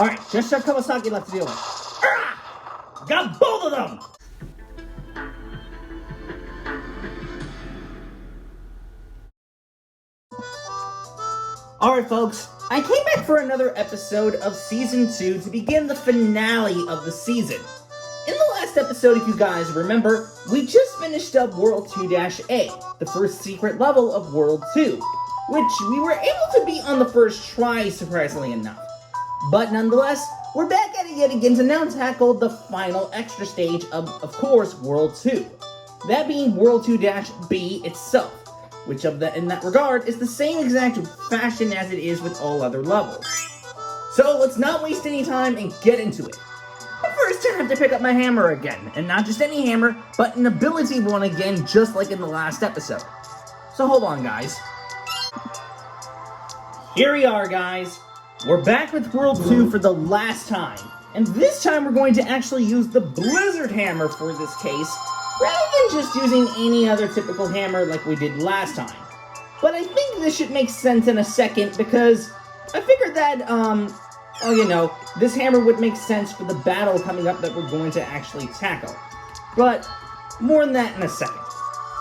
Alright, just Chef Kawasaki left to deal with. Got both of them! Alright folks, I came back for another episode of Season 2 to begin the finale of the season. In the last episode, if you guys remember, we just finished up World 2-A, the first secret level of World 2, which we were able to beat on the first try, surprisingly enough. But nonetheless, we're back at it yet again to now tackle the final extra stage of course, World 2. That being World 2-B itself, which in that regard is the same exact fashion as it is with all other levels. So let's not waste any time and get into it. But first I have to pick up my hammer again, and not just any hammer, but an ability one again, just like in the last episode. So hold on guys. Here we are guys. We're back with World 2 for the last time, and this time we're going to actually use the Blizzard Hammer for this case, rather than just using any other typical hammer like we did last time. But I think this should make sense in a second, because I figured that, this hammer would make sense for the battle coming up that we're going to actually tackle. But more on that in a second.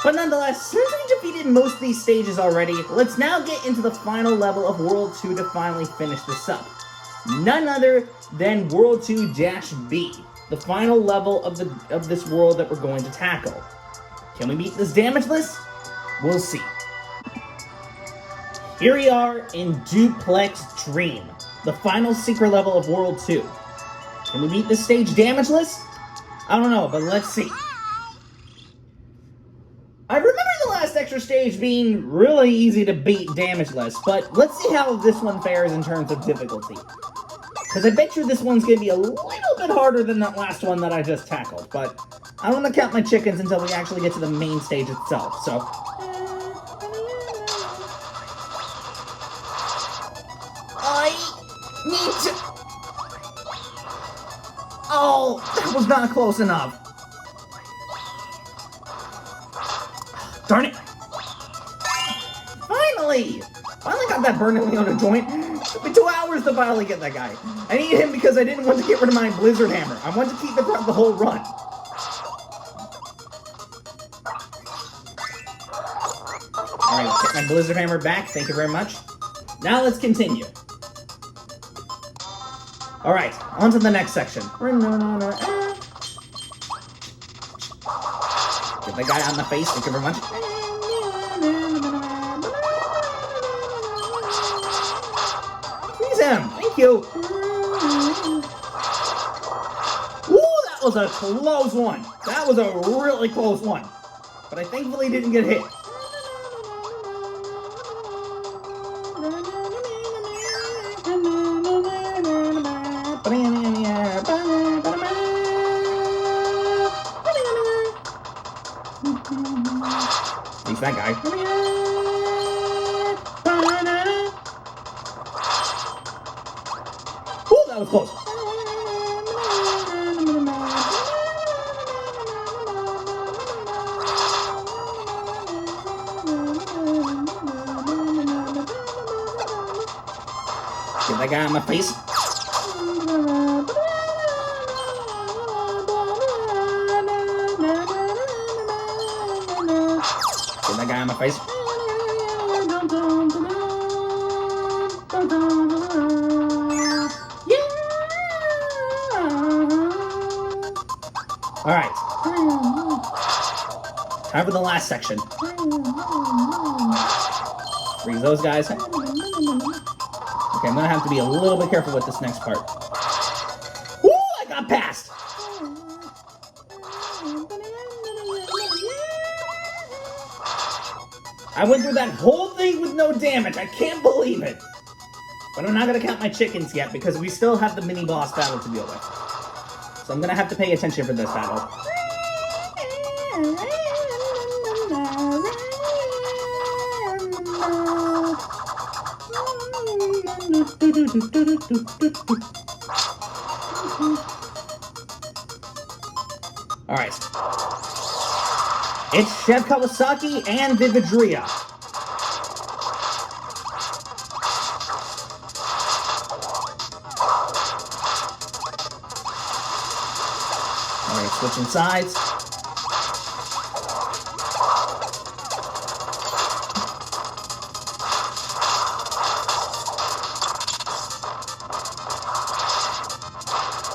But nonetheless, since we defeated most of these stages already, let's now get into the final level of World 2 to finally finish this up. None other than World 2-B, the final level of this world that we're going to tackle. Can we beat this damage list? We'll see. Here we are in Duplex Dream, the final secret level of World 2. Can we beat this stage damage list? I don't know, but let's see. I remember the last extra stage being really easy to beat damage list, but let's see how this one fares in terms of difficulty. Because I bet you this one's going to be a little bit harder than that last one that I just tackled, but I don't want to count my chickens until we actually get to the main stage itself, so... I need to... Oh, that was not close enough. Darn it! Finally got that burning Leona joint. It took me 2 hours to finally get that guy. I needed him because I didn't want to get rid of my Blizzard Hammer. I wanted to keep it throughout the whole run. Alright, get my Blizzard Hammer back. Thank you very much. Now let's continue. Alright, on to the next section. Get the guy on the face. Thank you very much. Freeze him. Thank you. Ooh, that was a close one. That was a really close one. But I thankfully didn't get hit. At least that guy. Ooh, that was close. Get that guy on my face. Get that guy on my face. Alright. Time for the last section. Freeze those guys. Okay, I'm gonna have to be a little bit careful with this next part. Woo! I got past! I went through that whole thing with no damage. I can't believe it. But I'm not gonna count my chickens yet because we still have the mini-boss battle to deal with. So I'm gonna have to pay attention for this battle. Alright. It's Chef Kawasaki and Vividria. Switching sides.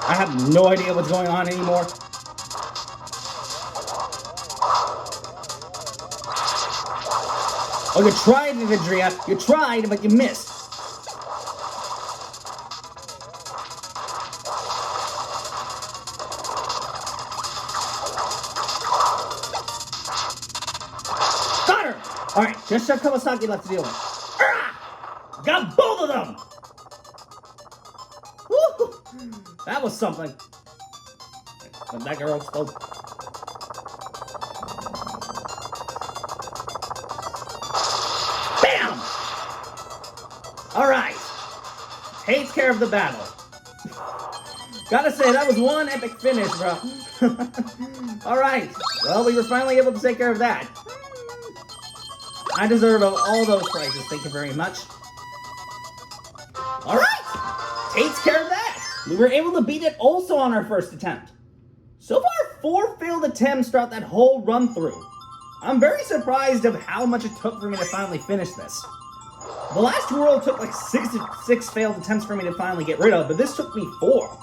I have no idea what's going on anymore. Oh, you tried, Vidria. You tried, but you missed. Got her! Alright, just Chef Kawasaki left to deal with. Ah! Got both of them! Woo! That was something. But that girl spoke. Bam! Alright. Takes care of the battle. Gotta say, that was one epic finish, bro. Alright. Well, we were finally able to take care of that. I deserve all those prizes. Thank you very much. Alright. Takes care of that. We were able to beat it also on our first attempt. So far, 4 failed attempts throughout that whole run-through. I'm very surprised of how much it took for me to finally finish this. The last world took like 6 failed attempts for me to finally get rid of, but this took me 4.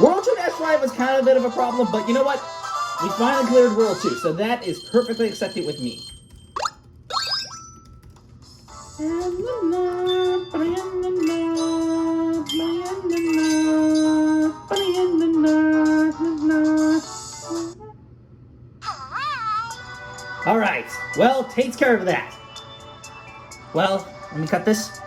World 2-5 was kind of a bit of a problem, but you know what? We finally cleared World 2, so that is perfectly accepted with me. Alright, well, takes care of that. Well, let me cut this.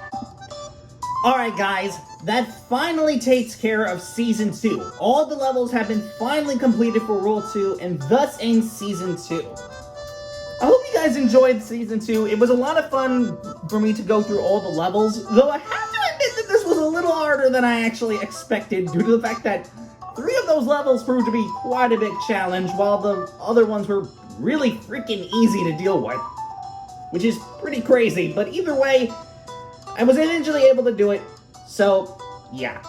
Alright guys, that finally takes care of Season 2. All the levels have been finally completed for World 2, and thus ends Season 2. I hope you guys enjoyed Season 2. It was a lot of fun for me to go through all the levels, though I have to admit that this was a little harder than I actually expected, due to the fact that 3 of those levels proved to be quite a big challenge, while the other ones were really freaking easy to deal with. Which is pretty crazy, but either way, I was eventually able to do it, so yeah.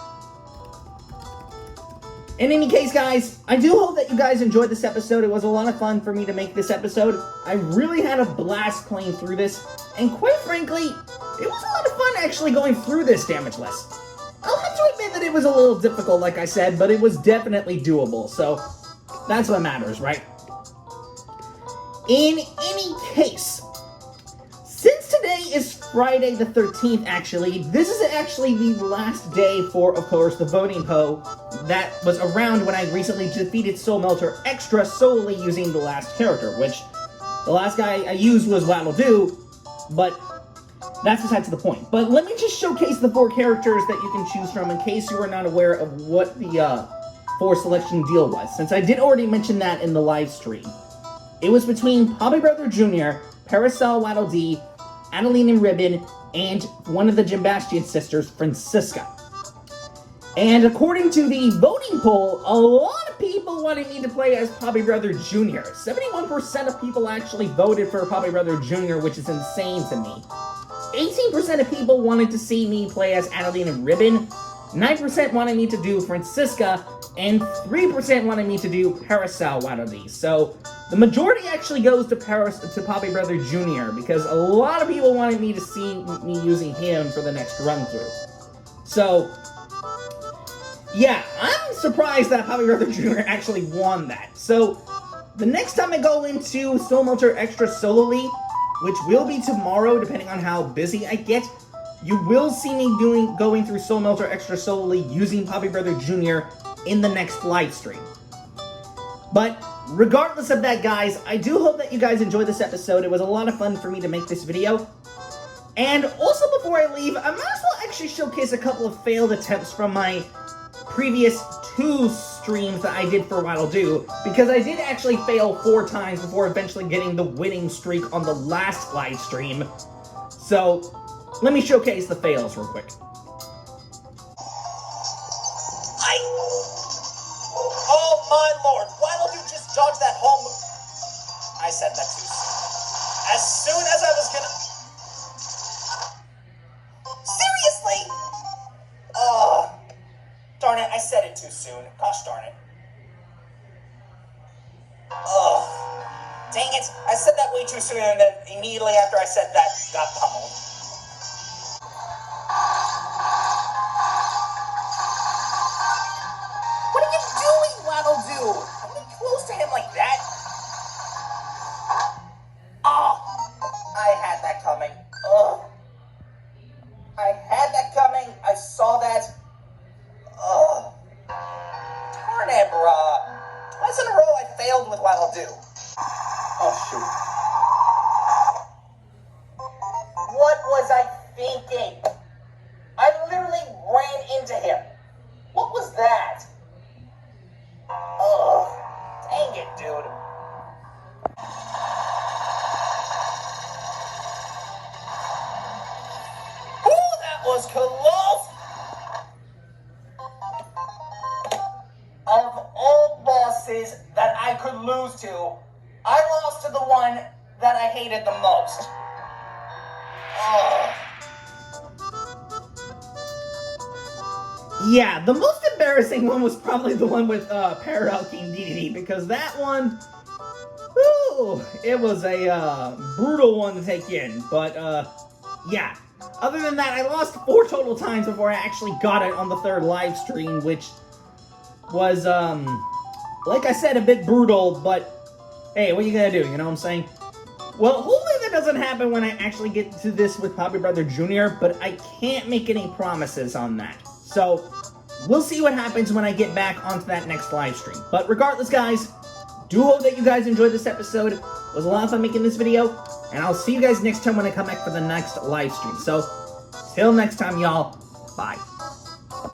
In any case, guys, I do hope that you guys enjoyed this episode. It was a lot of fun for me to make this episode. I really had a blast playing through this, and quite frankly, it was a lot of fun actually going through this damage list. I'll have to admit that it was a little difficult, like I said, but it was definitely doable, so that's what matters, right? In any case, since today is Friday the 13th, actually, this is actually the last day for, of course, the voting poll that was around when I recently defeated Soul Melter Extra solely using the last character, which the last guy I used was Waddle-Doo, but that's besides the point. But let me just showcase the 4 characters that you can choose from in case you are not aware of what the 4 selection deal was, since I did already mention that in the live stream. It was between Poppy Brother Jr., Parasol Waddle-Dee, Adeline and Ribbon, and one of the Gymbastian sisters, Francisca. And according to the voting poll, a lot of people wanted me to play as Poppy Brother Jr. 71% of people actually voted for Poppy Brother Jr., which is insane to me. 18% of people wanted to see me play as Adeline and Ribbon, 9% wanted me to do Francisca, and 3% wanted me to do Parasol Waddle-Dee. So the majority actually goes to Poppy Brother Jr. because a lot of people wanted me to see me using him for the next run-through. So yeah, I'm surprised that Poppy Brother Jr. actually won that. So the next time I go into Soul Melter Extra solely, which will be tomorrow depending on how busy I get, you will see me going through Soul Melter Extra solely using Poppy Brother Jr. in the next live stream. But regardless of that, guys, I do hope that you guys enjoyed this episode. It was a lot of fun for me to make this video. And also before I leave, I might as well actually showcase a couple of failed attempts from my previous 2 streams that I did for Waddle-Doo, because I did actually fail 4 times before eventually getting the winning streak on the last live stream. So let me showcase the fails real quick. Oh my lord, Waddle-Doo just dodged that home. I said that too soon. As soon as I was gonna... Seriously? Darn it, I said it too soon. Gosh darn it. Dang it, I said that way too soon, and then immediately after I said that, got pummeled. What are you doing, Waddle Doo? Don't be close to him like that. Oh, I had that coming. Ugh. I had that coming. I saw that. Ugh. Darn it, bruh. Twice in a row I failed with Waddle Doo. Oh, shoot. What was I thinking? I literally ran into him. What was that? Ugh. Dang it, dude. Ooh, that was close! Of all bosses that I could lose to, I lost to the one that I hated the most. Ugh. Yeah, the most embarrassing one was probably the one with Parallel King DDD, because that one, ooh, it was a brutal one to take in. But yeah, other than that, I lost 4 total times before I actually got it on the 3rd live stream, which was like I said, a bit brutal. But hey, what are you gonna do? You know what I'm saying? Well, hopefully that doesn't happen when I actually get to this with Poppy Brother Jr., but I can't make any promises on that. So, we'll see what happens when I get back onto that next live stream. But regardless, guys, do hope that you guys enjoyed this episode. It was a lot of fun making this video, and I'll see you guys next time when I come back for the next live stream. So, till next time, y'all, bye.